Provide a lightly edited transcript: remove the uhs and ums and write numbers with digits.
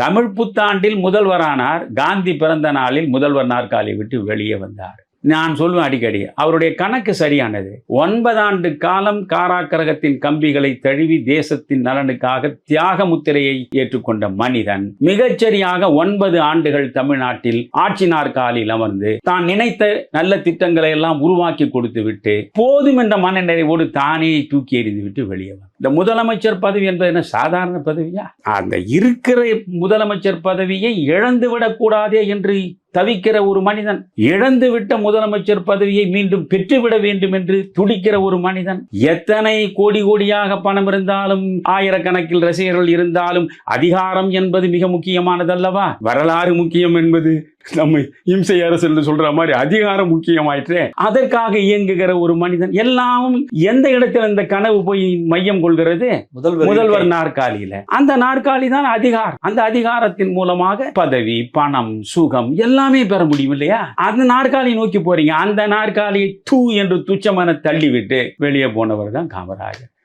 தமிழ் புத்தாண்டில் முதல்வரானார். காந்தி பிறந்த நாளில் முதல்வர் நாற்காலியை விட்டு வெளியே வந்தார். நான் சொல்லுவேன் அடிக்கடி, அவருடைய கணக்கு சரியானது. 9 ஆண்டு காலம் காராக்கிரகத்தின் கம்பிகளை தழுவி தேசத்தின் நலனுக்காக தியாக முத்திரையை ஏற்றுக்கொண்ட மனிதன் மிகச்சரியாக 9 ஆண்டுகள் தமிழ்நாட்டில் ஆட்சி நாற்காலியில் அமர்ந்து தான் நினைத்த நல்ல திட்டங்களை எல்லாம் உருவாக்கி கொடுத்து விட்டு போதும் என்ற மனநிறைவோடு தானே தூக்கி எறிந்து விட்டு வெளியே வந்தார். இந்த முதலமைச்சர் பதவி என்பது என்ன சாதாரண பதவியா? அந்த இருக்கிற முதலமைச்சர் பதவியை இழந்துவிடக் கூடாதே என்று தவிக்கிற ஒரு மனிதன், இழந்துவிட்ட முதலமைச்சர் பதவியை மீண்டும் பெற்றுவிட வேண்டும் என்று துடிக்கிற ஒரு மனிதன், எத்தனை கோடி கோடியாக பணம் இருந்தாலும் ஆயிரக்கணக்கில் ரசிகர்கள் இருந்தாலும் அதிகாரம் என்பது மிக முக்கியமானதல்லவா? வரலாறு முக்கியம் என்பது நம்ம இம்சை அரசு என்று சொல்ற மாதிரி அதிகாரம் முக்கியமாயிற்றே. அதற்காக இயங்குகிற ஒரு மனிதன் எல்லாம் எந்த இடத்துல இந்த கனவு போய் மையம் கொள்கிறது? முதல்வர் நாற்காலியில. அந்த நாற்காலி தான் அதிகாரம். அந்த அதிகாரத்தின் மூலமாக பதவி, பணம், சுகம் எல்லாமே பெற முடியும் இல்லையா? அந்த நாற்காலியை நோக்கி போறீங்க. அந்த நாற்காலியை தூ என்று துச்சமான தள்ளிவிட்டு வெளியே போனவர் தான் காமராஜர்.